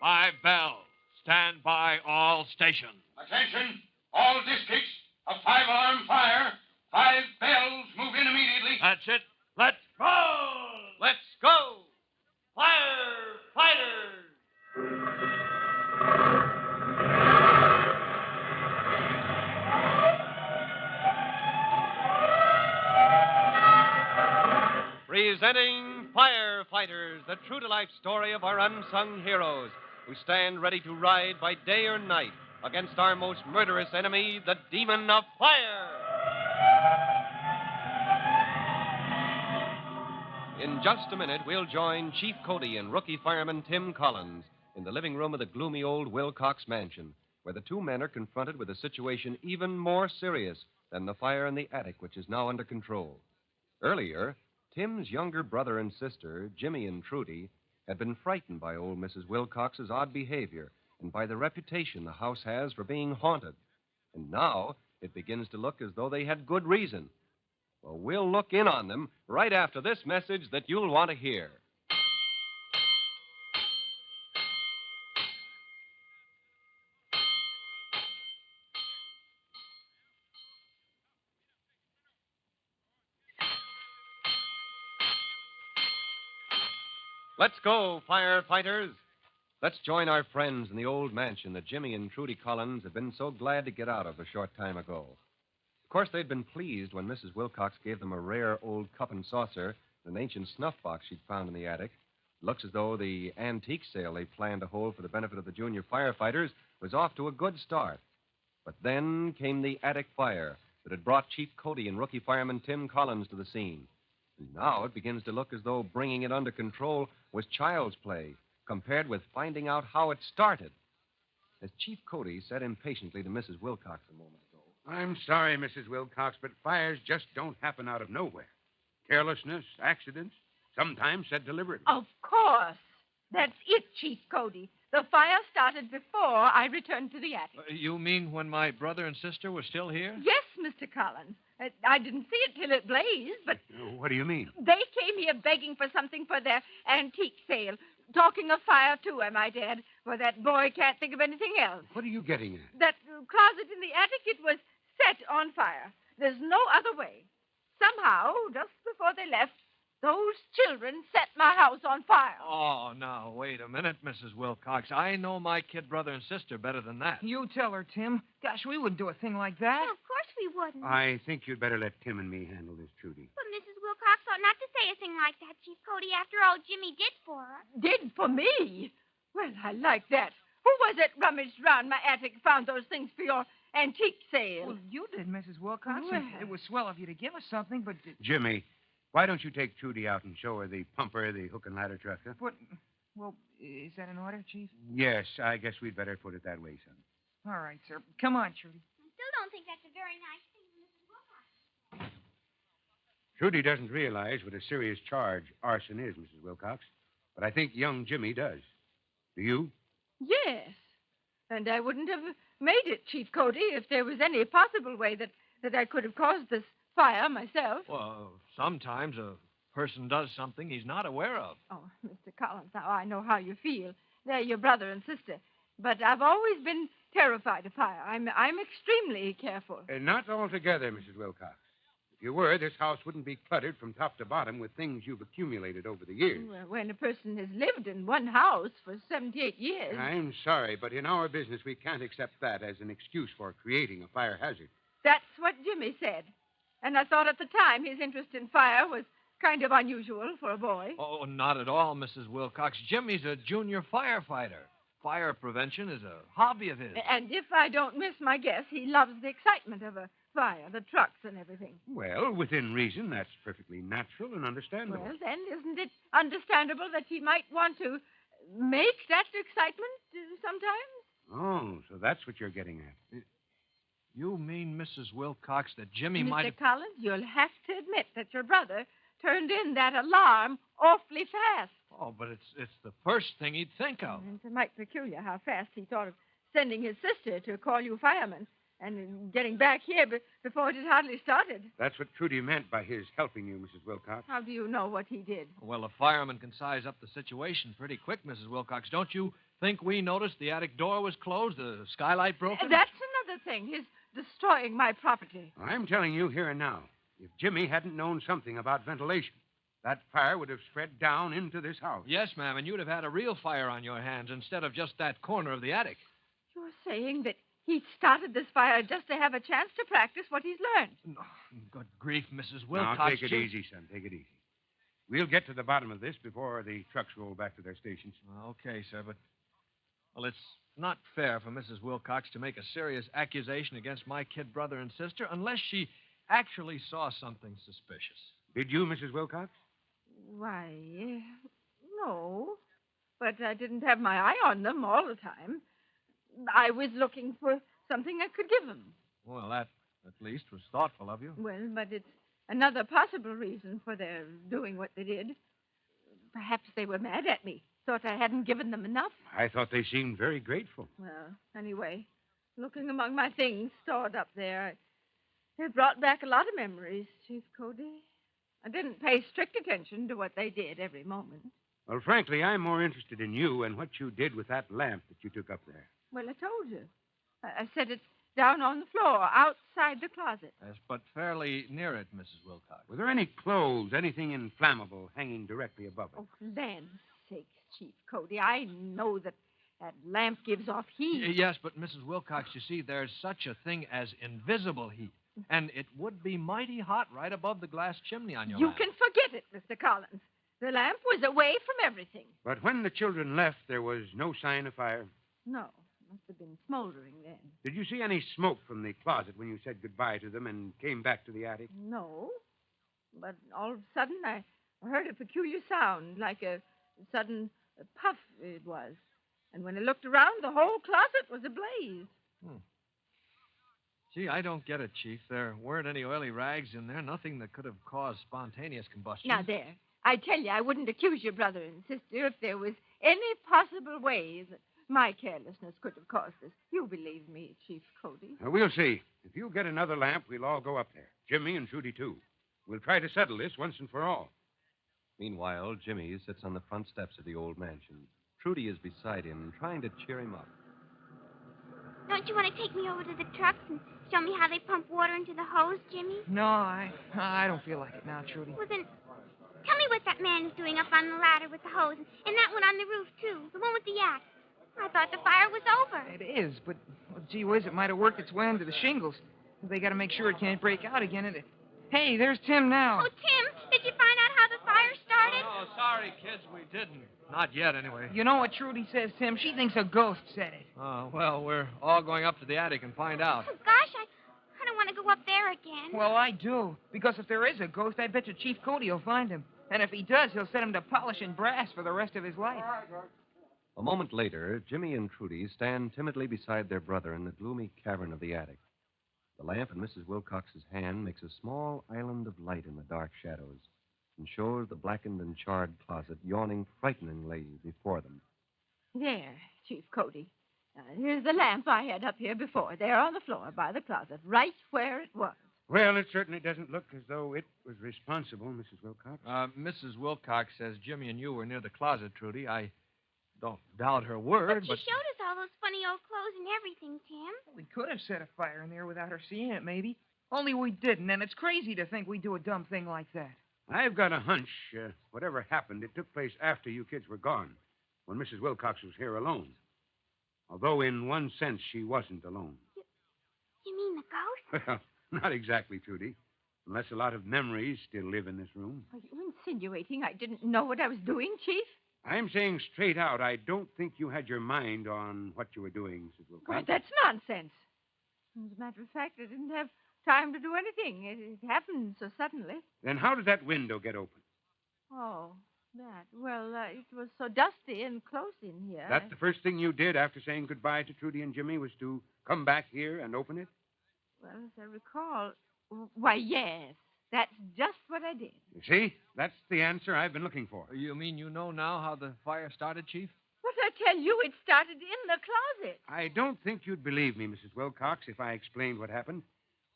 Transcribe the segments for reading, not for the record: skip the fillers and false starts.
5 bells. Stand by all stations. Attention, all districts. A 5-alarm fire. 5 bells. Move in immediately. That's it. Let's go! Let's go! Firefighters! Presenting Firefighters, the true-to-life story of our unsung heroes who stand ready to ride by day or night against our most murderous enemy, the demon of fire. In just a minute, we'll join Chief Cody and rookie fireman Tim Collins in the living room of the gloomy old Wilcox mansion, where the two men are confronted with a situation even more serious than the fire in the attic, which is now under control. Earlier, Tim's younger brother and sister, Jimmy and Trudy, had been frightened by old Mrs. Wilcox's odd behavior and by the reputation the house has for being haunted. And now it begins to look as though they had good reason. Well, we'll look in on them right after this message that you'll want to hear. Let's go, firefighters. Let's join our friends in the old mansion that Jimmy and Trudy Collins had been so glad to get out of a short time ago. Of course, they'd been pleased when Mrs. Wilcox gave them a rare old cup and saucer and an ancient snuff box she'd found in the attic. It looks as though the antique sale they planned to hold for the benefit of the junior firefighters was off to a good start. But then came the attic fire that had brought Chief Cody and rookie fireman Tim Collins to the scene. And now it begins to look as though bringing it under control was child's play compared with finding out how it started. As Chief Cody said impatiently to Mrs. Wilcox a moment ago. I'm sorry, Mrs. Wilcox, but fires just don't happen out of nowhere. Carelessness, accidents, sometimes set deliberately. Of course. That's it, Chief Cody. The fire started before I returned to the attic. You mean when my brother and sister were still here? Yes, Mr. Collins. I didn't see it till it blazed, but... What do you mean? They came here begging for something for their antique sale. Talking of fire, too, I might add, for that boy can't think of anything else. What are you getting at? That closet in the attic, it was set on fire. There's no other way. Somehow, just before they left, those children set my house on fire. Oh, now, wait a minute, Mrs. Wilcox. I know my kid brother and sister better than that. You tell her, Tim. Gosh, we wouldn't do a thing like that. Well, of course we wouldn't. I think you'd better let Tim and me handle this, Trudy. But Mrs. Wilcox ought not to say a thing like that, Chief Cody, after all Jimmy did for her. Did for me? Well, I like that. Who was it rummaged round my attic and found those things for your antique sale? Well, you did, Mrs. Wilcox. Well. It was swell of you to give us something, but... Jimmy, why don't you take Trudy out and show her the pumper, the hook and ladder truck, huh? But, well, is that in order, Chief? Yes, I guess we'd better put it that way, son. All right, sir. Come on, Trudy. I still don't think that's a very nice thing for Mrs. Wilcox. Trudy doesn't realize what a serious charge arson is, Mrs. Wilcox. But I think young Jimmy does. Do you? Yes. And I wouldn't have made it, Chief Cody, if there was any possible way that I could have caused this fire myself. Well, sometimes a person does something he's not aware of. Oh, Mr. Collins, now I know how you feel. They're your brother and sister. But I've always been terrified of fire. I'm extremely careful. Not altogether, Mrs. Wilcox. If you were, this house wouldn't be cluttered from top to bottom with things you've accumulated over the years. Well, when a person has lived in one house for 78 years... I'm sorry, but in our business, we can't accept that as an excuse for creating a fire hazard. That's what Jimmy said. And I thought at the time his interest in fire was kind of unusual for a boy. Oh, not at all, Mrs. Wilcox. Jimmy's a junior firefighter. Fire prevention is a hobby of his. And if I don't miss my guess, he loves the excitement of a fire, the trucks and everything. Well, within reason, that's perfectly natural and understandable. Well, then, isn't it understandable that he might want to make that excitement sometimes? Oh, so that's what you're getting at. You mean, Mrs. Wilcox, that Jimmy Mr. might... Collins, you'll have to admit that your brother turned in that alarm awfully fast. Oh, but it's the first thing he'd think of. It's a mite peculiar how fast he thought of sending his sister to call you firemen. and getting back here before it had hardly started. That's what Trudy meant by his helping you, Mrs. Wilcox. How do you know what he did? Well, a fireman can size up the situation pretty quick, Mrs. Wilcox. Don't you think we noticed the attic door was closed, the skylight broken? That's another thing. His destroying my property. I'm telling you here and now, if Jimmy hadn't known something about ventilation, that fire would have spread down into this house. Yes, ma'am, and you'd have had a real fire on your hands instead of just that corner of the attic. You're saying that he started this fire just to have a chance to practice what he's learned. Oh, good grief, Mrs. Wilcox. Now, take it easy, son. Take it easy. We'll get to the bottom of this before the trucks roll back to their stations. Okay, sir, but... Well, it's not fair for Mrs. Wilcox to make a serious accusation against my kid brother and sister unless she actually saw something suspicious. Did you, Mrs. Wilcox? Why, no. But I didn't have my eye on them all the time. I was looking for something I could give them. Well, that, at least, was thoughtful of you. Well, but it's another possible reason for their doing what they did. Perhaps they were mad at me. Thought I hadn't given them enough. I thought they seemed very grateful. Well, anyway, looking among my things stored up there, it brought back a lot of memories, Chief Cody. I didn't pay strict attention to what they did every moment. Well, frankly, I'm more interested in you and what you did with that lamp that you took up there. Well, I told you. I set it down on the floor outside the closet. Yes, but fairly near it, Mrs. Wilcox. Were there any clothes, anything inflammable hanging directly above it? Oh, land's sakes, Chief Cody. I know that lamp gives off heat. Yes, but Mrs. Wilcox, you see, there's such a thing as invisible heat. And it would be mighty hot right above the glass chimney on your You lamp. can forget it, Mr. Collins. The lamp was away from everything. But when the children left, there was no sign of fire. No, must have been smoldering then. Did you see any smoke from the closet when you said goodbye to them and came back to the attic? No, but all of a sudden I heard a peculiar sound, like a sudden puff it was. And when I looked around, the whole closet was ablaze. Gee, I don't get it, Chief. There weren't any oily rags in there, nothing that could have caused spontaneous combustion. Now, there. I tell you, I wouldn't accuse your brother and sister if there was any possible way that my carelessness could have caused this. You believe me, Chief Cody. We'll see. If you get another lamp, we'll all go up there. Jimmy and Trudy, too. We'll try to settle this once and for all. Meanwhile, Jimmy sits on the front steps of the old mansion. Trudy is beside him, trying to cheer him up. Don't you want to take me over to the trucks and show me how they pump water into the hose, Jimmy? No, I don't feel like it now, Trudy. Well, then, tell me what that man is doing up on the ladder with the hose, and that one on the roof, too, the one with the yak. I thought the fire was over. It is, but, well, gee whiz, it might have worked its way into the shingles. They got to make sure it can't break out again. Hey, there's Tim now. Oh, Tim, did you find out how the fire started? Oh, sorry, kids, we didn't. Not yet, anyway. You know what Trudy says, Tim? She thinks a ghost said it. Oh, well, we're all going up to the attic and find out. Oh, gosh, I don't want to go up there again. Well, I do. Because if there is a ghost, I bet you Chief Cody will find him. And if he does, he'll set him to polishing brass for the rest of his life. A moment later, Jimmy and Trudy stand timidly beside their brother in the gloomy cavern of the attic. The lamp in Mrs. Wilcox's hand makes a small island of light in the dark shadows and shows the blackened and charred closet yawning frighteningly before them. There, Chief Cody. Here's the lamp I had up here before, there on the floor by the closet, right where it was. Well, it certainly doesn't look as though it was responsible, Mrs. Wilcox. Mrs. Wilcox says Jimmy and you were near the closet, Trudy. I don't doubt her word, But she showed us all those funny old clothes and everything, Tim. We could have set a fire in there without her seeing it, maybe. Only we didn't, and it's crazy to think we'd do a dumb thing like that. I've got a hunch whatever happened, it took place after you kids were gone, when Mrs. Wilcox was here alone. Although, in one sense, she wasn't alone. You mean the ghost? Well, not exactly, Trudy. Unless a lot of memories still live in this room. Are you insinuating I didn't know what I was doing, Chief? I'm saying straight out, I don't think you had your mind on what you were doing, Mrs. Wilcox. Why, that's nonsense. As a matter of fact, I didn't have time to do anything. It happened so suddenly. Then how did that window get open? Oh, that. Well, it was so dusty and close in here. That the first thing you did after saying goodbye to Trudy and Jimmy was to come back here and open it? Well, as I recall, why, yes. That's just what I did. You see? That's the answer I've been looking for. You mean you know now how the fire started, Chief? But I tell you, it started in the closet. I don't think you'd believe me, Mrs. Wilcox, if I explained what happened.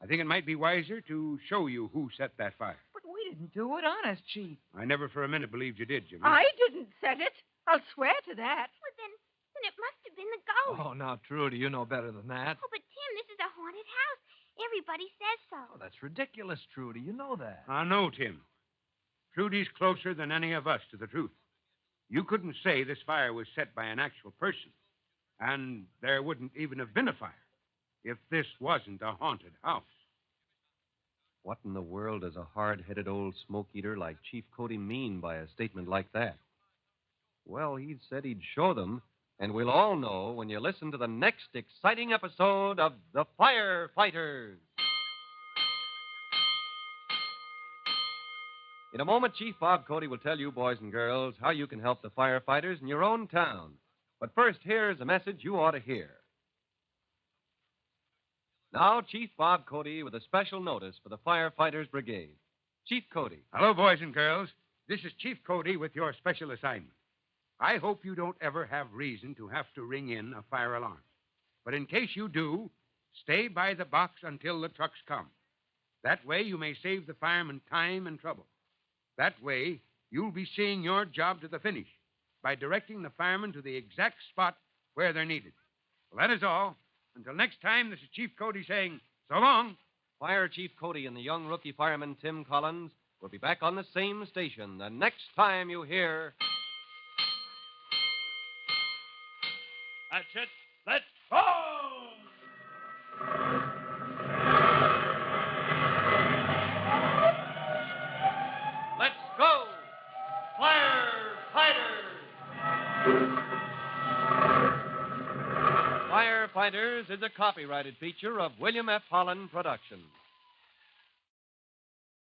I think it might be wiser to show you who set that fire. But we didn't do it, honest, Chief. I never for a minute believed you did, Jimmy. I didn't set it. I'll swear to that. Well, then it must have been the ghost. Oh, now, Trudy, you know better than that. Oh, but Tim, this is a haunted house. Everybody says so. Oh, that's ridiculous, Trudy. You know that. I know, Tim. Trudy's closer than any of us to the truth. You couldn't say this fire was set by an actual person, and there wouldn't even have been a fire if this wasn't a haunted house. What in the world does a hard-headed old smoke-eater like Chief Cody mean by a statement like that? Well, he said he'd show them, and we'll all know when you listen to the next exciting episode of The Firefighters. In a moment, Chief Bob Cody will tell you, boys and girls, how you can help the firefighters in your own town. But first, here's a message you ought to hear. Now, Chief Bob Cody with a special notice for the Firefighters Brigade. Chief Cody. Hello, boys and girls. This is Chief Cody with your special assignment. I hope you don't ever have reason to have to ring in a fire alarm. But in case you do, stay by the box until the trucks come. That way you may save the firemen time and trouble. That way, you'll be seeing your job to the finish by directing the firemen to the exact spot where they're needed. Well, that is all. Until next time, this is Chief Cody saying so long. Fire Chief Cody and the young rookie fireman Tim Collins will be back on the same station the next time you hear... That's it. Let's go! Let's go! Firefighters! Firefighters is a copyrighted feature of William F. Holland Productions.